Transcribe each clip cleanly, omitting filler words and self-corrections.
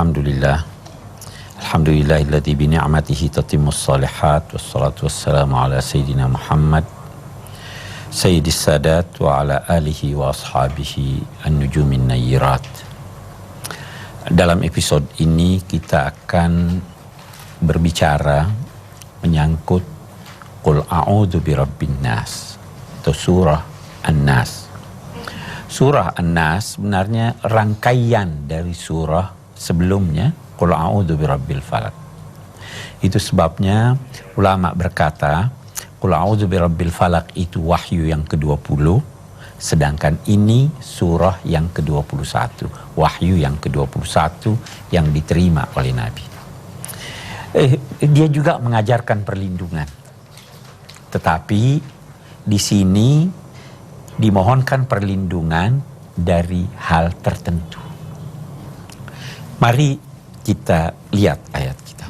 Alhamdulillah. Alhamdulillahilladzi bi ni'matihi tatimmus shalihat wassalatu wassalamu ala sayyidina Muhammad sayyidis sadat wa ala alihi wa ashabihi an-nujumin nayyirat. Dalam episode ini kita akan berbicara menyangkut Qul a'udzu birabbin nas atau surah An-Nas. Surah An-Nas sebenarnya rangkaian dari surah sebelumnya Qul a'udzu birabbil falaq. Itu sebabnya ulama berkata Qul a'udzu birabbil falaq itu wahyu yang ke-20, sedangkan ini surah yang ke-21, wahyu yang ke-21 yang diterima oleh Nabi. Dia juga mengajarkan perlindungan. Tetapi di sini dimohonkan perlindungan dari hal tertentu. Mari kita lihat ayat kita.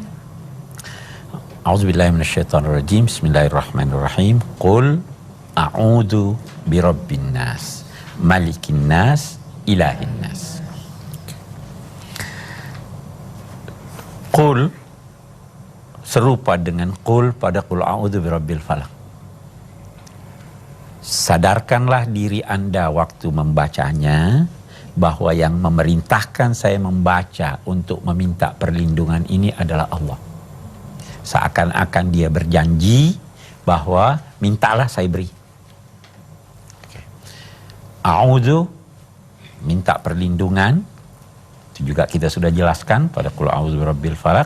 A'udzubillahi minasyaitonirrajim. Bismillahirrahmanirrahim. Qul a'udzu birabbin nas, malikin nas, ilahin nas. Qul serupa dengan qul pada qul a'udzu birabbil falaq. Sadarkanlah diri Anda waktu membacanya bahwa yang memerintahkan saya membaca untuk meminta perlindungan ini adalah Allah. Seakan-akan dia berjanji bahwa mintalah saya beri. A'udzu, minta perlindungan. Itu juga kita sudah jelaskan pada qul a'udzu birabbil falaq,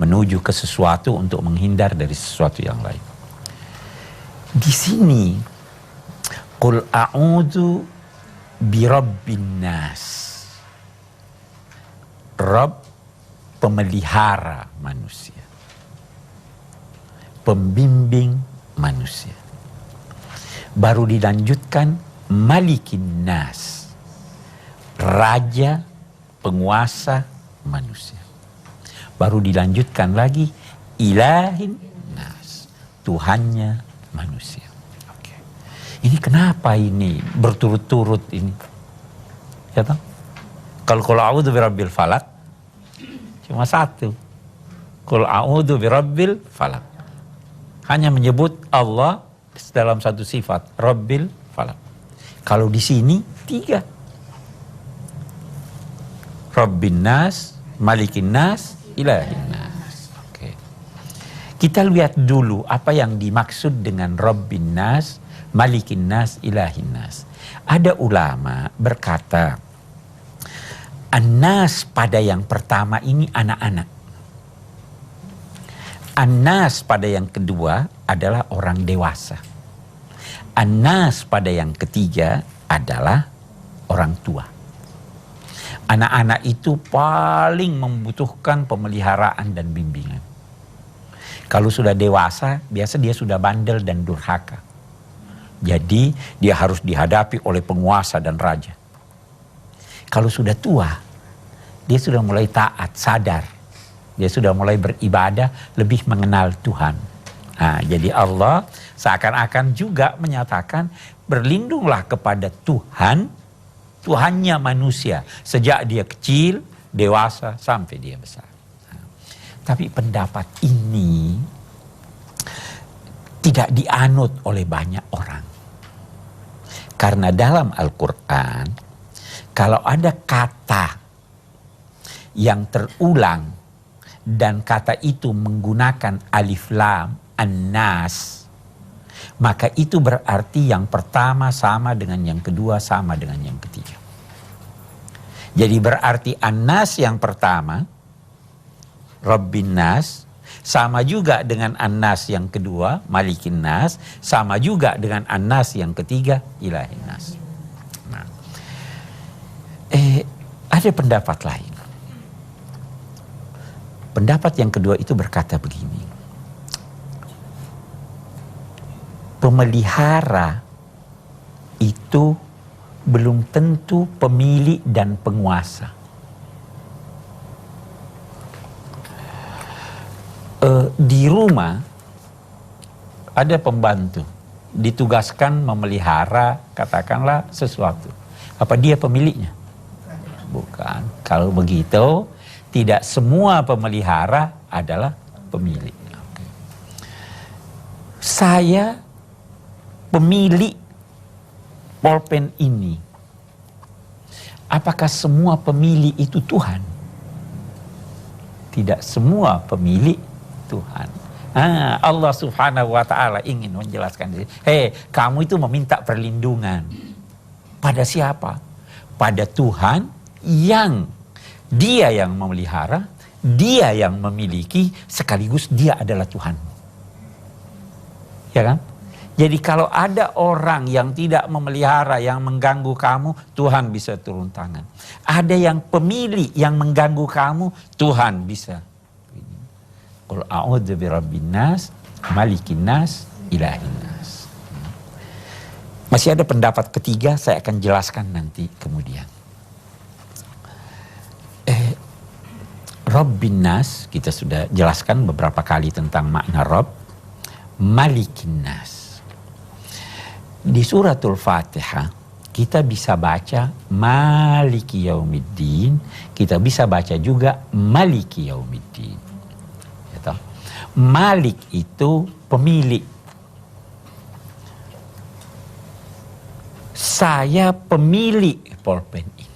menuju ke sesuatu untuk menghindar dari sesuatu yang lain. Di sini qul a'udzu birabbin nas. Rabb, pemelihara manusia, pembimbing manusia. Baru dilanjutkan malikin nas, raja, penguasa manusia. Baru dilanjutkan lagi ilahin nas, Tuhannya manusia. Ini kenapa ini berturut-turut ini? Ya toh? Kalau qul a'udzu birabbil falaq cuma satu. Qul a'udzu birabbil falaq. Hanya menyebut Allah dalam satu sifat, Rabbil falaq. Kalau di sini tiga. Rabbin nas, malikin nas, ilahin nas. Oke. Kita lihat dulu apa yang dimaksud dengan Rabbin nas, malikin nas, ilahin nas. Ada ulama berkata, An-nas pada yang pertama ini anak-anak. An-nas pada yang kedua adalah orang dewasa. An-nas pada yang ketiga adalah orang tua. Anak-anak itu paling membutuhkan pemeliharaan dan bimbingan. Kalau sudah dewasa, biasa dia sudah bandel dan durhaka. Jadi dia harus dihadapi oleh penguasa dan raja. Kalau sudah tua, dia sudah mulai taat, sadar. Dia sudah mulai beribadah, lebih mengenal Tuhan. Nah, jadi Allah seakan-akan juga menyatakan berlindunglah kepada Tuhan, Tuhannya manusia. Sejak dia kecil, dewasa, sampai dia besar. Nah, tapi pendapat ini tidak dianut oleh banyak orang. Karena dalam Al-Quran, kalau ada kata yang terulang dan kata itu menggunakan alif lam, an-nas, maka itu berarti yang pertama sama dengan yang kedua, sama dengan yang ketiga. Jadi berarti an-nas yang pertama, Rabbin nas, sama juga dengan an-nas yang kedua, malikin nas, sama juga dengan an-nas yang ketiga, ilahin nas. Nah, ada pendapat lain. Pendapat yang kedua itu berkata begini. Pemelihara itu belum tentu pemilik dan penguasa. Di rumah ada pembantu ditugaskan memelihara katakanlah sesuatu. Apa dia pemiliknya? Bukan. Kalau begitu Tidak semua pemelihara adalah pemilik. Saya pemilik pulpen ini. Apakah semua pemilik itu Tuhan? Tidak semua pemilik Tuhan. Allah Subhanahu wa ta'ala ingin menjelaskan diri. Kamu itu meminta perlindungan. Pada siapa? Pada Tuhan yang Dia yang memelihara, Dia yang memiliki, sekaligus Dia adalah Tuhan. Ya kan? Jadi kalau ada orang yang tidak memelihara, yang mengganggu kamu, Tuhan bisa turun tangan. Ada yang pemilik yang mengganggu kamu, Tuhan bisa. Qul a'udzu birabbin nas, malikin nas, ilahin nas. Masih ada pendapat ketiga, saya akan jelaskan nanti kemudian. Rabbin nas, kita sudah jelaskan beberapa kali tentang makna Rabb. Malikin nas. Di suratul Fatihah kita bisa baca Maliki Yaumiddin, kita bisa baca juga Maliki Yaumiddin. Gitu. Malik itu pemilik. Saya pemilik pulpen ini.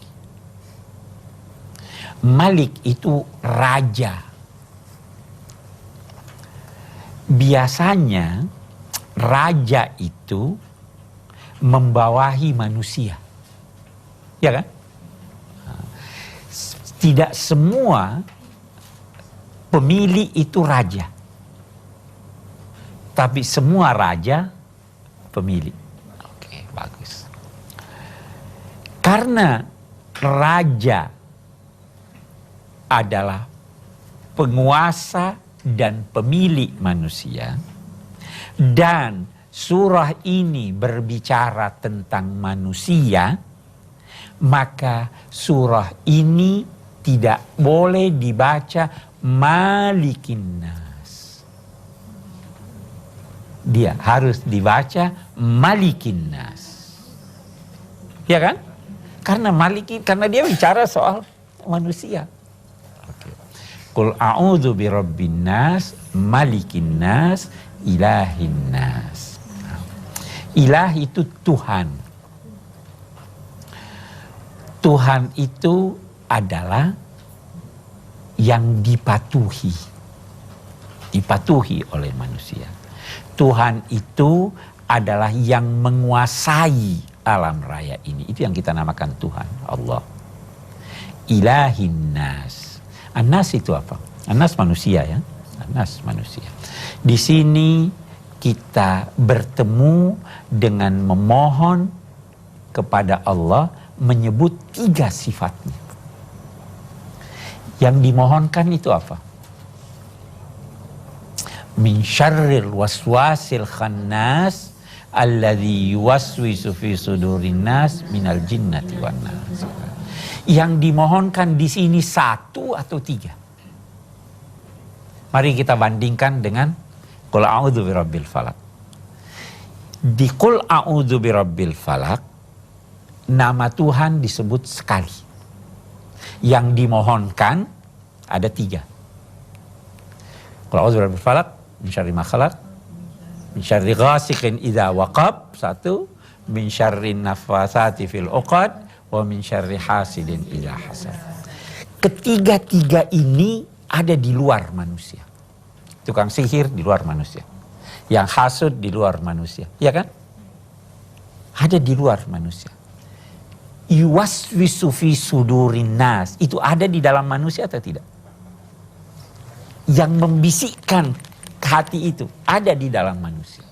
Malik itu raja. Biasanya raja itu membawahi manusia. Ya kan? Tidak semua pemilik itu raja. Tapi semua raja pemilik. Oke, bagus. Karena raja adalah penguasa dan pemilik manusia, dan surah ini berbicara tentang manusia, maka surah ini tidak boleh dibaca Malikin Nas. Dia harus dibaca Malikin Nas. Ya kan? Karena dia bicara soal manusia. Qul a'udzu birabbin nas, malikin nas, ilahin nas. Ilah itu Tuhan. Tuhan itu adalah yang dipatuhi. Dipatuhi oleh manusia. Tuhan itu adalah yang menguasai alam raya ini. Itu yang kita namakan Tuhan, Allah. Ilahin nas. Anas itu apa? Anas manusia ya. Anas manusia. Di sini kita bertemu dengan memohon kepada Allah menyebut 3 sifatnya. Yang dimohonkan itu apa? Min syarril waswasil khannas alladzi yuwaswisu fi sudurin nas minal jinnati wan nas. Yang dimohonkan di sini 1 atau 3? Mari kita bandingkan dengan Qul a'udzu birabbil falaq. Di Qul a'udzu birabbil falaq, nama Tuhan disebut sekali. Yang dimohonkan ada 3. Qul a'udzu birabbil falaq, min syarri ma khalaq, min syarri ghasiqin idza waqab, 1, min syarrin nafasati fil 'uqad, wa min syarri hasidin idza hasad. Ketiga-tiga ini ada di luar manusia. Tukang sihir di luar manusia. Yang hasud di luar manusia. Ya kan? Ada di luar manusia. Yuwaswisu fi sudurin nas. Itu ada di dalam manusia atau tidak? Yang membisikkan ke hati itu ada di dalam manusia.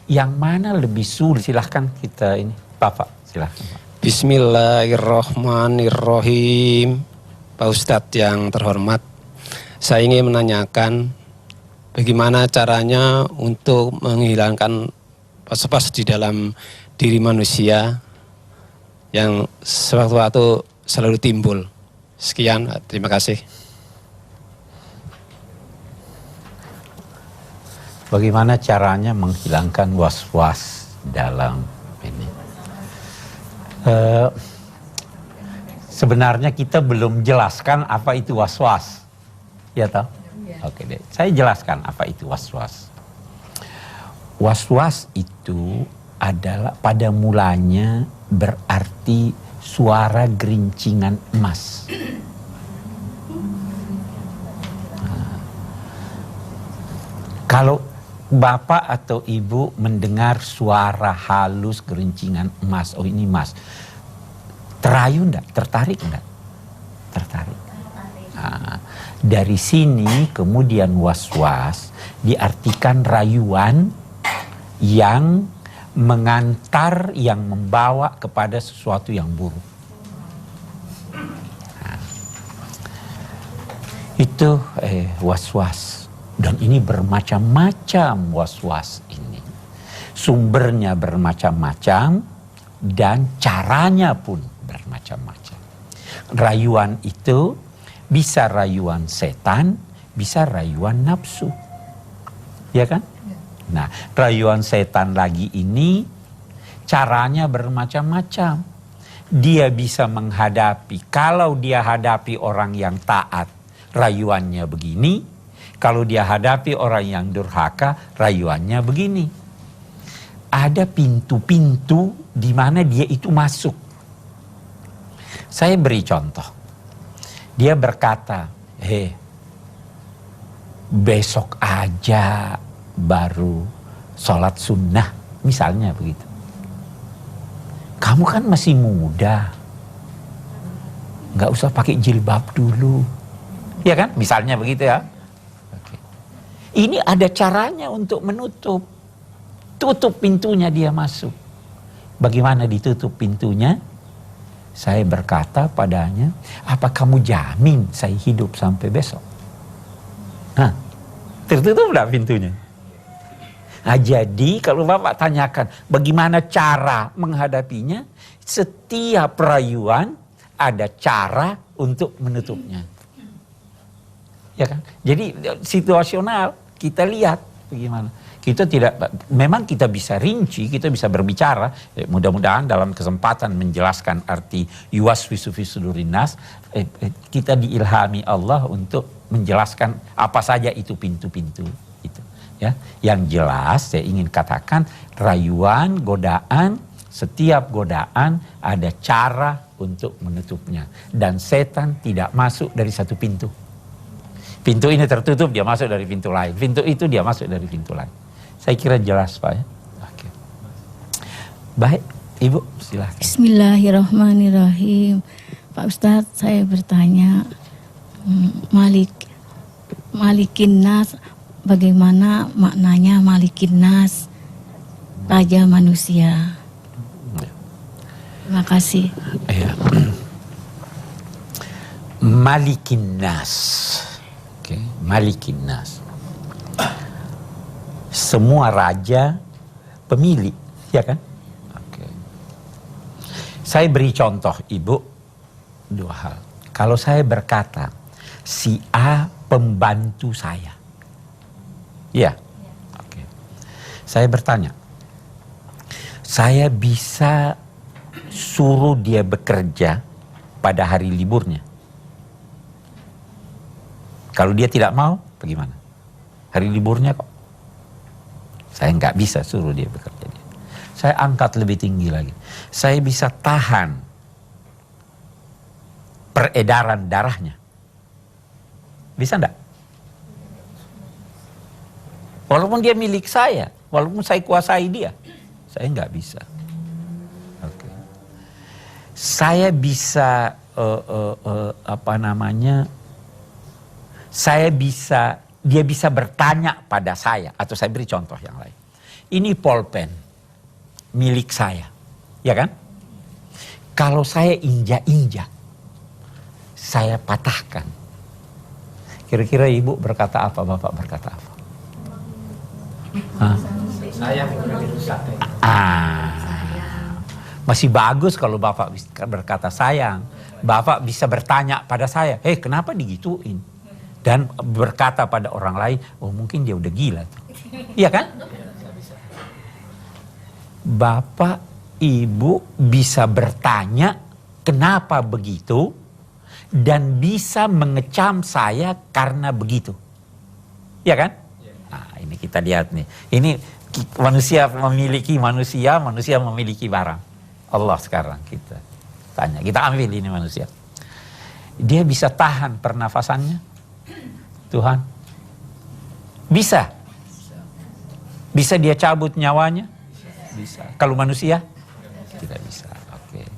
Yang mana lebih sulit? Silahkan kita ini. Bapak, silahkan Pak. Bismillahirrahmanirrahim. Pak Ustadz yang terhormat, saya ingin menanyakan bagaimana caranya untuk menghilangkan was-was di dalam diri manusia yang sewaktu-waktu selalu timbul. Sekian, terima kasih. Bagaimana caranya menghilangkan was-was dalam ini? Sebenarnya kita belum jelaskan apa itu was-was. Ya toh? Oke deh, saya jelaskan apa itu was-was. Was-was itu adalah pada mulanya berarti suara gerincingan emas. Kalau bapak atau ibu mendengar suara halus gerincingan emas, oh ini emas, terayu enggak? Tertarik enggak? Tertarik. Nah, dari sini kemudian was-was diartikan rayuan yang mengantar, yang membawa kepada sesuatu yang buruk. Nah, itu was-was. Dan ini bermacam-macam was-was ini. Sumbernya bermacam-macam dan caranya pun bermacam-macam. Rayuan itu bisa rayuan setan, bisa rayuan nafsu. Ya kan? Nah, rayuan setan lagi ini caranya bermacam-macam. Dia bisa menghadapi, kalau dia hadapi orang yang taat, rayuannya begini. Kalau dia hadapi orang yang durhaka, rayuannya begini. Ada pintu-pintu di mana dia itu masuk. Saya beri contoh. Dia berkata, besok aja baru sholat sunnah. Misalnya begitu. Kamu kan masih muda. Nggak usah pakai jilbab dulu. Ya kan? Misalnya begitu ya. Ini ada caranya untuk menutup. Tutup pintunya dia masuk. Bagaimana ditutup pintunya? Saya berkata padanya, apa kamu jamin saya hidup sampai besok? Nah, tertutup enggak pintunya? Nah, jadi kalau Bapak tanyakan bagaimana cara menghadapinya, setiap rayuan ada cara untuk menutupnya. Ya kan? Jadi situasional. Kita lihat bagaimana. Kita tidak, memang kita bisa rinci, kita bisa berbicara. Mudah-mudahan dalam kesempatan menjelaskan arti yuwaswisu fi sudurin nas, kita diilhami Allah untuk menjelaskan apa saja itu pintu-pintu itu. Ya, yang jelas saya ingin katakan rayuan, godaan, setiap godaan ada cara untuk menutupnya. Dan setan tidak masuk dari satu pintu. Pintu ini tertutup, dia masuk dari pintu lain. Pintu itu dia masuk dari pintu lain. Saya kira jelas Pak ya. Oke. Baik, Ibu silakan. Bismillahirrahmanirrahim. Pak Ustadz, saya bertanya, Malikin Nas, bagaimana maknanya Malikin Nas, Raja Manusia? Terima kasih. Ya. Malikin Nas. Oke, Malikin Nas. Semua raja pemilik, ya kan? Oke. Saya beri contoh, Ibu, dua hal. Kalau saya berkata, si A pembantu saya. Ya. Oke. Saya bertanya, saya bisa suruh dia bekerja pada hari liburnya. Kalau dia tidak mau, bagaimana? Hari liburnya kok. Saya nggak bisa suruh dia bekerja. Saya angkat lebih tinggi lagi. Saya bisa tahan peredaran darahnya. Bisa enggak? Walaupun dia milik saya, walaupun saya kuasai dia, saya nggak bisa. Oke. Saya bisa dia bisa bertanya pada saya, atau saya beri contoh yang lain. Ini pulpen milik saya, ya kan? Kalau saya injak-injak, saya patahkan. Kira-kira Ibu berkata apa, Bapak berkata apa? Saya rusak. Masih bagus kalau Bapak berkata sayang. Bapak bisa bertanya pada saya, kenapa digituin? Dan berkata pada orang lain, oh mungkin dia udah gila. Iya kan? Bapak, Ibu bisa bertanya kenapa begitu dan bisa mengecam saya karena begitu. Ya kan? Nah, ini kita lihat nih. Ini manusia memiliki manusia, manusia memiliki barang. Allah sekarang kita tanya, kita ambil ini manusia. Dia bisa tahan pernafasannya? Tuhan? Bisa? Bisa dia cabut nyawanya? Bisa. Kalau manusia? Tidak bisa. Oke.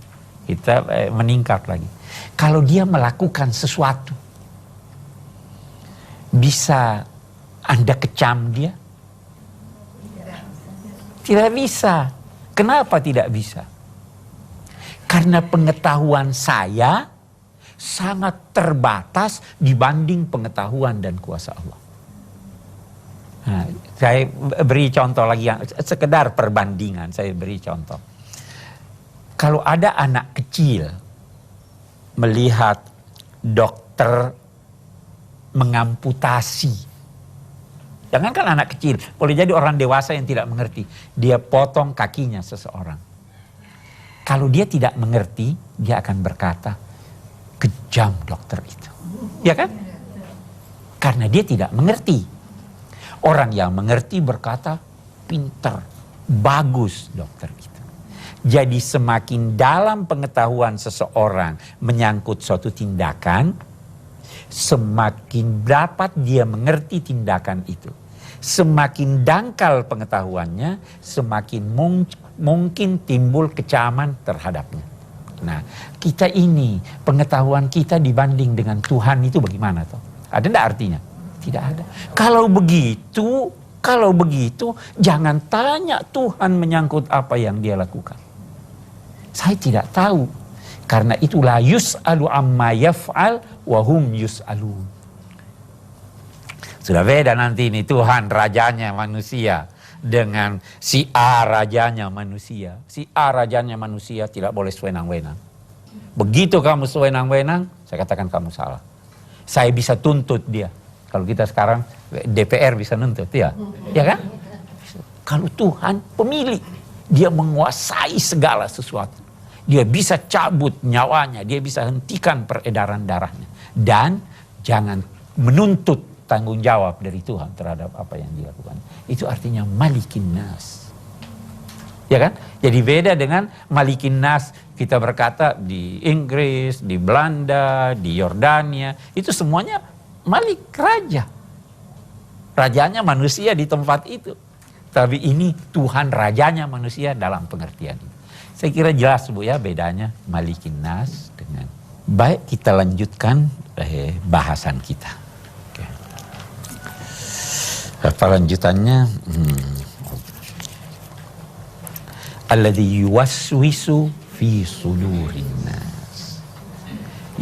Kita meningkat lagi. Kalau dia melakukan sesuatu, bisa Anda kecam dia? Tidak bisa. Kenapa tidak bisa? Karena pengetahuan saya sangat terbatas dibanding pengetahuan dan kuasa Allah. Nah, saya beri contoh lagi yang sekedar perbandingan, saya beri contoh. Kalau ada anak kecil melihat dokter mengamputasi, jangankan anak kecil, boleh jadi orang dewasa yang tidak mengerti, dia potong kakinya seseorang. Kalau dia tidak mengerti, dia akan berkata, kejam dokter itu. Ya kan? Karena dia tidak mengerti. Orang yang mengerti berkata, pintar, bagus dokter itu. Jadi semakin dalam pengetahuan seseorang menyangkut suatu tindakan, semakin dapat dia mengerti tindakan itu. Semakin dangkal pengetahuannya, semakin mungkin timbul kecaman terhadapnya. Nah, kita ini, pengetahuan kita dibanding dengan Tuhan itu bagaimana toh? Ada enggak artinya? Tidak ada. Kalau begitu, jangan tanya Tuhan menyangkut apa yang dia lakukan. Saya tidak tahu. Karena itulah yus'alu amma yaf'al wa hum yus'alun. Sudah beda nanti ini Tuhan rajanya manusia dengan si A rajanya manusia. Si A rajanya manusia tidak boleh sewenang-wenang. Begitu kamu sewenang-wenang, saya katakan kamu salah. Saya bisa tuntut dia. Kalau kita sekarang DPR bisa nuntut, ya kan? Kalau Tuhan pemilik, dia menguasai segala sesuatu. Dia bisa cabut nyawanya, dia bisa hentikan peredaran darahnya. Dan jangan menuntut tanggung jawab dari Tuhan terhadap apa yang dilakukan. Itu artinya malikin nas. Ya kan? Jadi beda dengan malikin nas. Kita berkata di Inggris, di Belanda, di Yordania, itu semuanya malik raja. Rajanya manusia di tempat itu. Tapi ini Tuhan rajanya manusia dalam pengertian ini. Saya kira jelas Bu ya bedanya malikin nas dengan. Baik, kita lanjutkan bahasan kita. Oke. Apa lanjutannya? Alladzi yuwaswisu fi sudurin nas.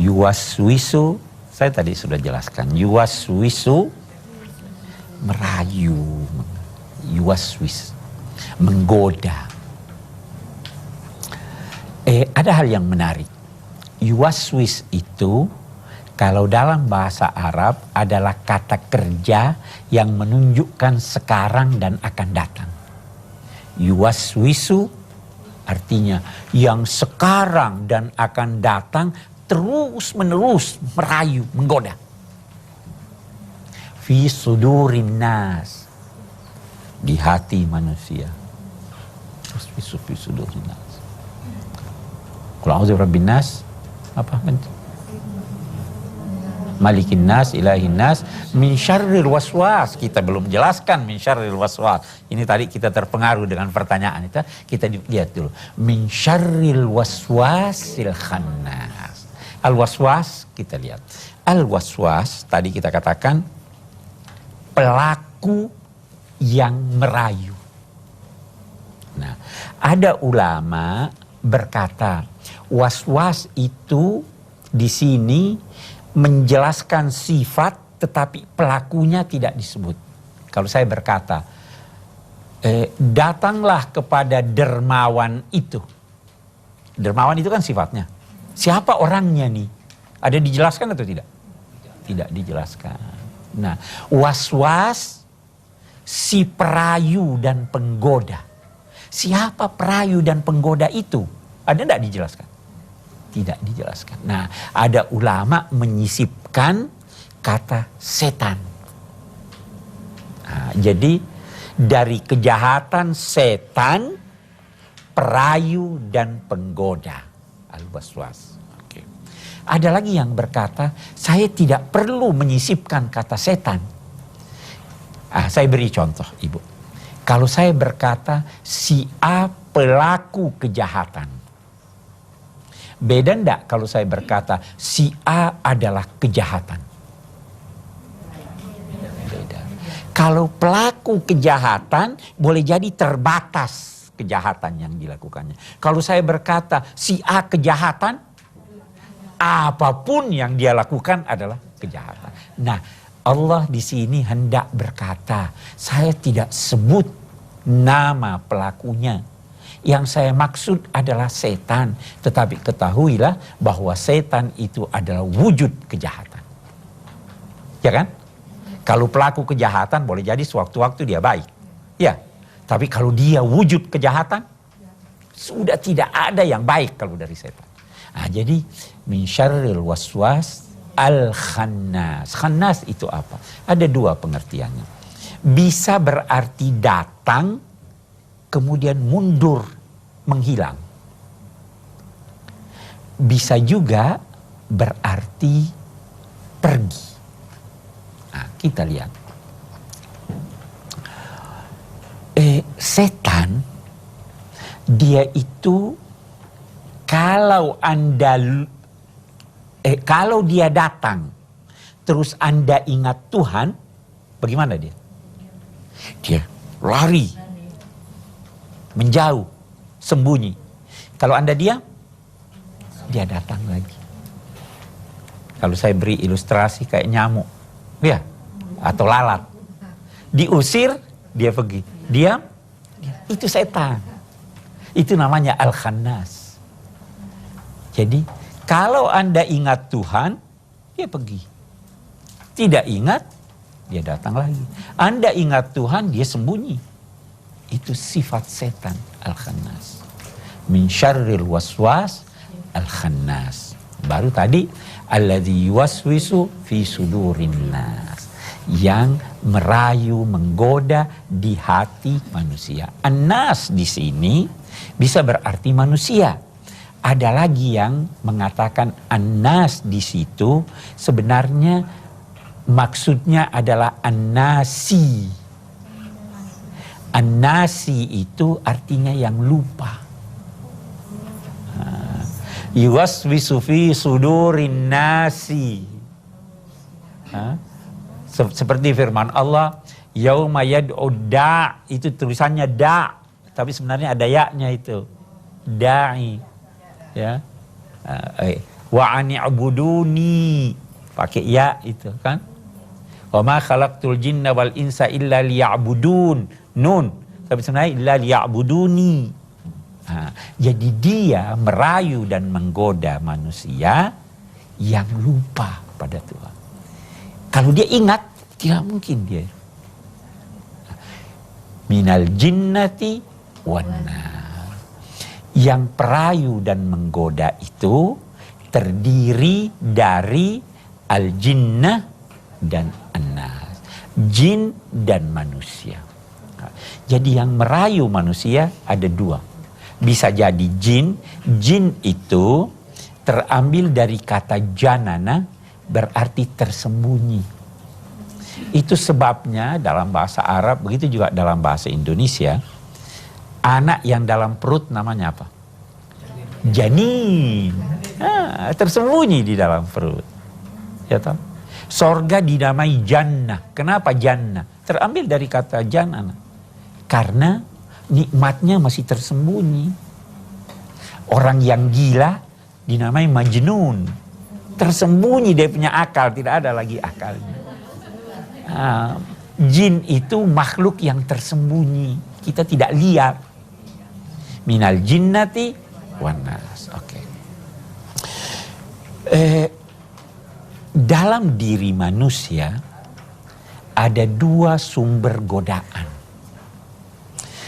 Yuwaswisu, saya tadi sudah jelaskan, yuwaswisu merayu, yuwaswis menggoda. Ada hal yang menarik. Yuwaswis itu kalau dalam bahasa Arab adalah kata kerja yang menunjukkan sekarang dan akan datang. Yuwaswisu artinya yang sekarang dan akan datang terus menerus merayu, menggoda. Fi sudurin nas, di hati manusia. Terus fi sudurin nas. Qul a'udzu birabbin nas, apa? Malikin nas, ilahin nas, min syarril waswas. Kita belum jelaskan min syarril waswas. Ini tadi kita terpengaruh dengan pertanyaan itu. Kita lihat dulu. Min syarril waswasil khannas. Al-waswas kita lihat. Al-waswas tadi kita katakan pelaku yang merayu. Nah, ada ulama berkata waswas itu di sini menjelaskan sifat tetapi pelakunya tidak disebut. Kalau saya berkata, datanglah kepada dermawan itu. Dermawan itu kan sifatnya. Siapa orangnya nih? Ada dijelaskan atau tidak? Tidak dijelaskan. Nah, waswas si perayu dan penggoda. Siapa perayu dan penggoda itu? Ada tidak dijelaskan? tidak dijelaskan. Nah, ada ulama menyisipkan kata setan. Nah, jadi dari kejahatan setan, perayu dan penggoda, al-waswas. Oke. Ada lagi yang berkata, saya tidak perlu menyisipkan kata setan. Saya beri contoh, Ibu. Kalau saya berkata si A pelaku kejahatan, beda enggak kalau saya berkata si A adalah kejahatan? Beda. Kalau pelaku kejahatan boleh jadi terbatas kejahatan yang dilakukannya. Kalau saya berkata si A kejahatan, apapun yang dia lakukan adalah kejahatan. Nah, Allah di sini hendak berkata, saya tidak sebut nama pelakunya. Yang saya maksud adalah setan. Tetapi ketahuilah bahwa setan itu adalah wujud kejahatan. Ya kan? Kalau pelaku kejahatan boleh jadi sewaktu-waktu dia baik. Ya. Tapi kalau dia wujud kejahatan, sudah tidak ada yang baik kalau dari setan. Nah, jadi min syarril waswas al-khannas. Khannas itu apa? Ada dua pengertiannya. Bisa berarti datang, kemudian mundur, menghilang. Bisa juga berarti pergi. Nah, kita lihat. Setan, dia itu kalau kalau dia datang, terus Anda ingat Tuhan, bagaimana dia? Dia lari, menjauh, sembunyi. Kalau Anda diam, dia datang lagi. Kalau saya beri ilustrasi kayak nyamuk, ya, atau lalat, diusir, dia pergi. Diam, itu setan. Itu namanya al-khannas. Jadi, kalau Anda ingat Tuhan, dia pergi. Tidak ingat, dia datang lagi. Anda ingat Tuhan, dia sembunyi. Itu sifat setan, al-khannas. Min syarril waswas al-khannas. Baru tadi, alladzi yuwaswisu fi sudurin nas. Yang merayu, menggoda di hati manusia. An-nas di sini bisa berarti manusia. Ada lagi yang mengatakan an-nas di situ sebenarnya maksudnya adalah an-nasi. An-nasi itu artinya yang lupa. Yuwaswisu fi sudurin nasi. Seperti firman Allah, yauma yad'u da', itu tulisannya da', tapi sebenarnya ada ya-nya itu. Da'i. Ya. Wa ani'buduni, pakai ya itu kan. Wa ma khalaqtul jinna wal insa illa liya'budun. Nun, tapi sebenarnya illa liya'buduni. Jadi dia merayu dan menggoda manusia yang lupa pada Tuhan. Kalau dia ingat, tidak mungkin dia. Minal jinnati wan-nas. Yang perayu dan menggoda itu terdiri dari al-jinnah dan an-nas. Jin dan manusia. Jadi yang merayu manusia ada dua. Bisa jadi jin. Jin itu terambil dari kata janana, berarti tersembunyi. Itu sebabnya dalam bahasa Arab, begitu juga dalam bahasa Indonesia, anak yang dalam perut namanya apa? Janin. Tersembunyi di dalam perut. Ya tahu? Sorga dinamai jannah. Kenapa jannah? Terambil dari kata janana. Karena nikmatnya masih tersembunyi. Orang yang gila dinamai majnun. Tersembunyi dia punya akal, tidak ada lagi akalnya. Jin itu makhluk yang tersembunyi, kita tidak lihat. Minal jinnati wan nas. Oke. Dalam diri manusia ada dua sumber godaan.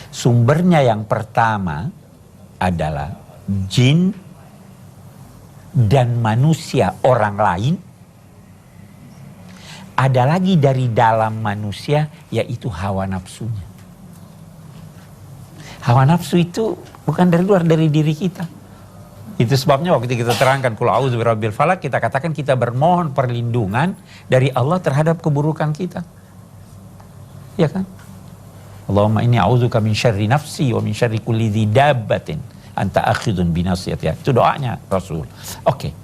Sumbernya yang pertama adalah jin dan manusia orang lain, ada lagi dari dalam manusia, yaitu hawa nafsunya. Hawa nafsu itu bukan dari luar, dari diri kita. Itu sebabnya waktu kita terangkan kul a'udzu birabbil falaq, kita katakan kita bermohon perlindungan dari Allah terhadap keburukan kita. Ya kan? Allahumma inni a'udzuka min syarri nafsi wa min syarri kulli dzi dabbatin anta akhidun binasiyatiha. Itu doanya Rasul. Oke.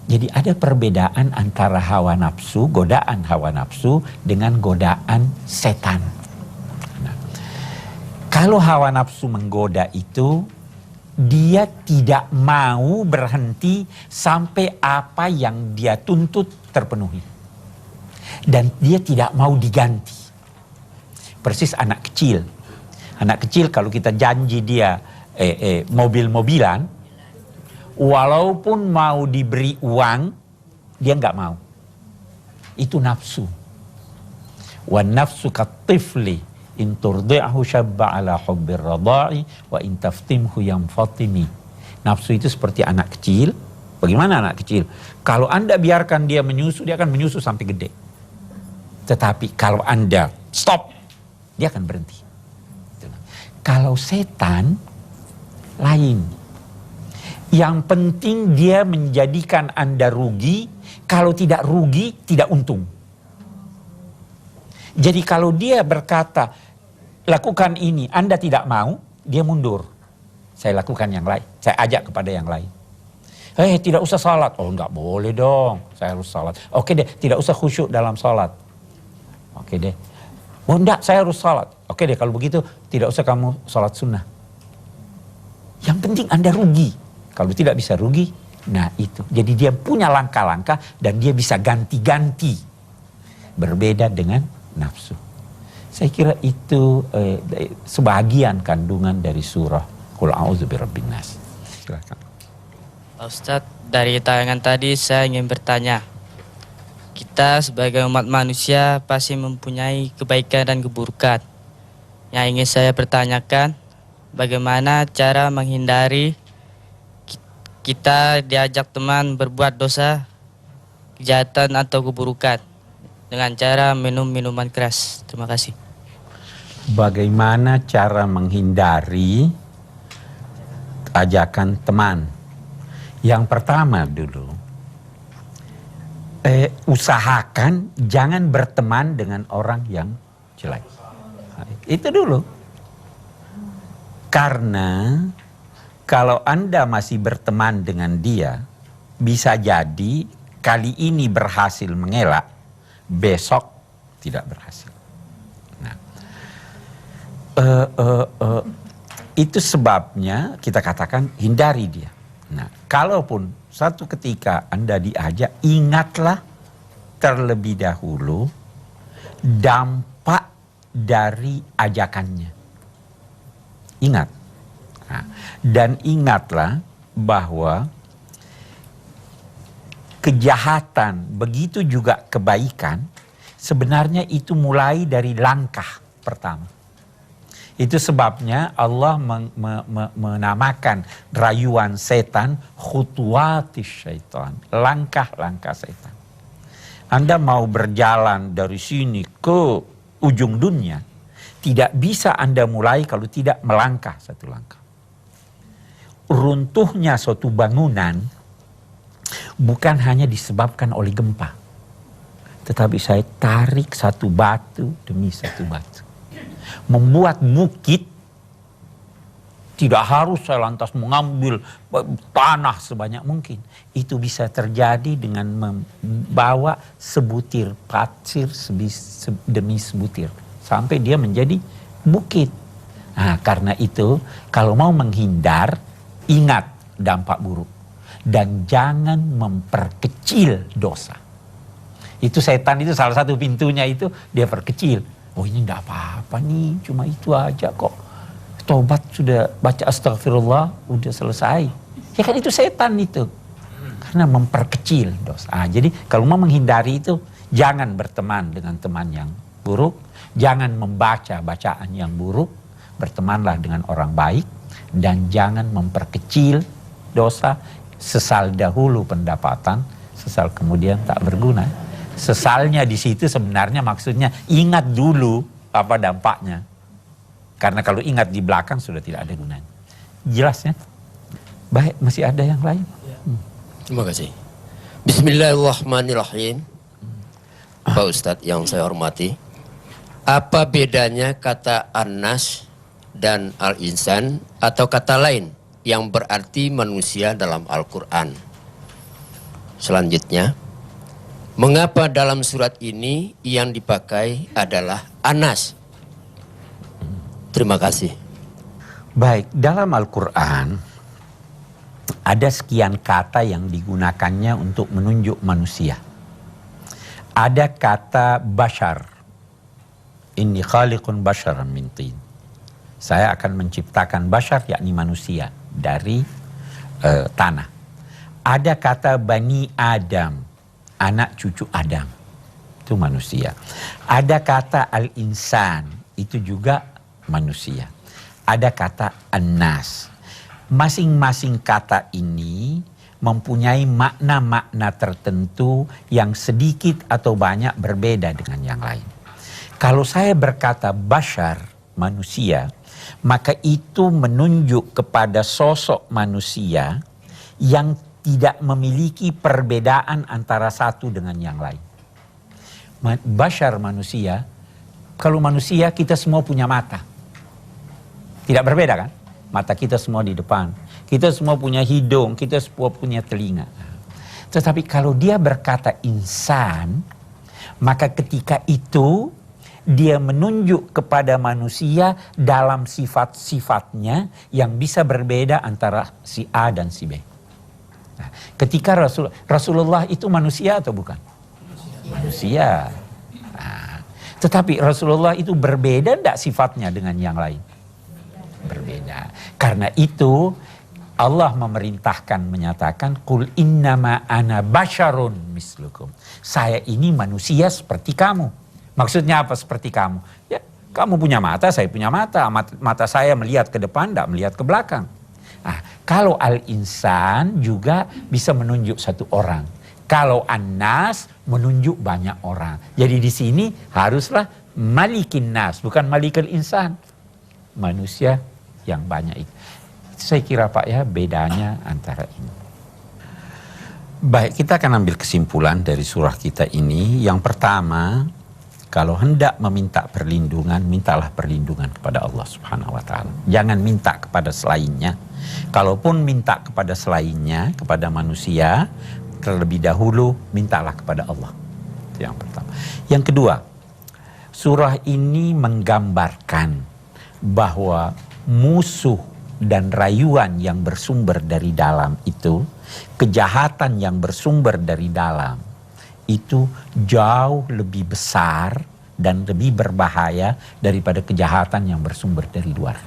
Jadi ada perbedaan antara hawa nafsu, godaan hawa nafsu dengan godaan setan. Nah, kalau hawa nafsu menggoda itu, dia tidak mau berhenti sampai apa yang dia tuntut terpenuhi. Dan dia tidak mau diganti. Persis anak kecil. Anak kecil kalau kita janji dia mobil-mobilan, walaupun mau diberi uang, dia nggak mau. Itu nafsu. Wan nafsu katifli in turdi'hu syabba ala hubbir radha'i wa in taftimhu yamfatimi. Nafsu itu seperti anak kecil. Bagaimana anak kecil? Kalau Anda biarkan dia menyusu, dia akan menyusu sampai gede. Tetapi kalau Anda stop, dia akan berhenti. Kalau setan lain. Yang penting dia menjadikan Anda rugi. Kalau tidak rugi, tidak untung. Jadi kalau dia berkata, lakukan ini, Anda tidak mau, dia mundur. Saya lakukan yang lain, saya ajak kepada yang lain. Tidak usah salat. Oh, enggak boleh dong, saya harus salat. Oke deh, tidak usah khusyuk dalam salat. Oke deh. Oh enggak, saya harus salat. Oke deh, kalau begitu tidak usah kamu salat sunnah. Yang penting Anda rugi. Kalau tidak bisa rugi, nah itu. Jadi dia punya langkah-langkah dan dia bisa ganti-ganti. Berbeda dengan nafsu. Saya kira itu sebagian kandungan dari surah Qul A'udzu Birabbin Nas. Silakan. Pak Ustadz, dari tayangan tadi saya ingin bertanya. Kita sebagai umat manusia pasti mempunyai kebaikan dan keburukan. Yang ingin saya pertanyakan, bagaimana cara menghindari kita diajak teman berbuat dosa, kejahatan atau keburukan dengan cara minum minuman keras? Terima kasih. Bagaimana cara menghindari ajakan teman? Yang pertama dulu, usahakan jangan berteman dengan orang yang jelek. Itu dulu. Karena kalau Anda masih berteman dengan dia, bisa jadi kali ini berhasil mengelak, besok tidak berhasil. Nah, itu sebabnya kita katakan hindari dia. Nah, kalaupun satu ketika Anda diajak, ingatlah terlebih dahulu dampak dari ajakannya. Ingat. Nah, dan ingatlah bahwa kejahatan, begitu juga kebaikan, sebenarnya itu mulai dari langkah pertama. Itu sebabnya Allah menamakan rayuan setan khutuwatis syaitan, langkah-langkah setan. Anda mau berjalan dari sini ke ujung dunia, tidak bisa Anda mulai kalau tidak melangkah satu langkah. Runtuhnya suatu bangunan bukan hanya disebabkan oleh gempa, tetapi saya tarik satu batu demi satu batu. Membuat bukit, tidak harus saya lantas mengambil tanah sebanyak mungkin. Itu bisa terjadi dengan membawa sebutir pasir demi sebutir. Sampai dia menjadi bukit. Nah, karena itu kalau mau menghindar, ingat dampak buruk. Dan jangan memperkecil dosa. Itu setan itu salah satu pintunya itu dia perkecil. Oh ini enggak apa-apa nih, cuma itu aja kok. Tobat sudah baca astagfirullah, udah selesai. Ya kan itu setan itu. Karena memperkecil dosa. Jadi kalau mau menghindari itu, jangan berteman dengan teman yang buruk. Jangan membaca bacaan yang buruk. Bertemanlah dengan orang baik. Dan jangan memperkecil dosa. Sesal dahulu pendapatan, sesal kemudian tak berguna. Sesalnya di situ sebenarnya maksudnya ingat dulu apa dampaknya. Karena kalau ingat di belakang sudah tidak ada gunanya. Jelas ya? Baik, masih ada yang lain? Terima kasih. Bismillahirrahmanirrahim. Pak Ustadz yang saya hormati. Apa bedanya kata An-Nas dan Al-Insan atau kata lain yang berarti manusia dalam Al-Quran? Selanjutnya, mengapa dalam surat ini yang dipakai adalah An-Nas? Terima kasih. Baik, dalam Al-Quran ada sekian kata yang digunakannya untuk menunjuk manusia. Ada kata bashar. Inni khaliqun basharan min tin. Saya akan menciptakan bashar, yakni manusia, dari tanah. Ada kata bani Adam, anak cucu Adam. Itu manusia. Ada kata al-insan, itu juga manusia. Ada kata an-nas. Masing-masing kata ini mempunyai makna-makna tertentu yang sedikit atau banyak berbeda dengan yang lain. Kalau saya berkata bashar, manusia, maka itu menunjuk kepada sosok manusia yang tidak memiliki perbedaan antara satu dengan yang lain. Bashar manusia, kalau manusia kita semua punya mata. Tidak berbeda kan? Mata kita semua di depan. Kita semua punya hidung, kita semua punya telinga. Tetapi kalau dia berkata insan, maka ketika itu dia menunjuk kepada manusia dalam sifat-sifatnya yang bisa berbeda antara si A dan si B. Nah, ketika Rasulullah itu manusia atau bukan? Manusia. Nah, tetapi Rasulullah itu berbeda tidak sifatnya dengan yang lain? Berbeda. Karena itu Allah memerintahkan menyatakan qul innama ana basyarun mislukum. Saya ini manusia seperti kamu. Maksudnya apa seperti kamu? Ya, kamu punya mata, saya punya mata. Mata saya melihat ke depan, tidak melihat ke belakang. Nah, kalau al-insan juga bisa menunjuk satu orang. Kalau an-nas menunjuk banyak orang. Jadi di sini haruslah malikin nas, bukan malikul insan. Manusia yang banyak itu. Saya kira Pak ya bedanya antara ini. Baik, kita akan ambil kesimpulan dari surah kita ini. Yang pertama, kalau hendak meminta perlindungan, mintalah perlindungan kepada Allah Subhanahu wa taala. Jangan minta kepada selainnya. Kalaupun minta kepada selainnya, kepada manusia, terlebih dahulu mintalah kepada Allah. Itu yang pertama. Yang kedua, surah ini menggambarkan bahwa musuh dan rayuan yang bersumber dari dalam itu, kejahatan yang bersumber dari dalam, itu jauh lebih besar dan lebih berbahaya daripada kejahatan yang bersumber dari luar.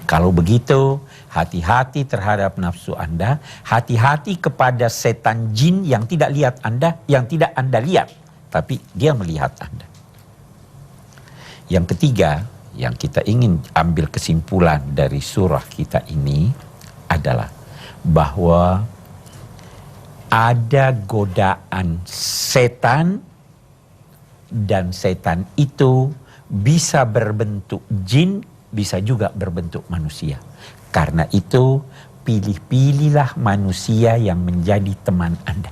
Kalau begitu, hati-hati terhadap nafsu Anda, hati-hati kepada setan jin yang tidak lihat Anda, yang tidak Anda lihat, tapi dia melihat Anda. Yang ketiga, yang kita ingin ambil kesimpulan dari surah kita ini adalah bahwa ada godaan setan dan setan itu bisa berbentuk jin, bisa juga berbentuk manusia. Karena itu pilih-pilihlah manusia yang menjadi teman Anda.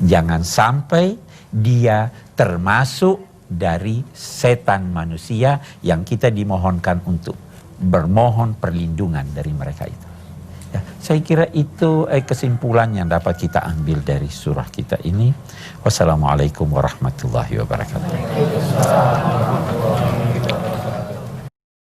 Jangan sampai dia termasuk dari setan manusia yang kita dimohonkan untuk bermohon perlindungan dari mereka itu. Ya, saya kira itu kesimpulan yang dapat kita ambil dari surah kita ini. Wassalamualaikum warahmatullahi wabarakatuh.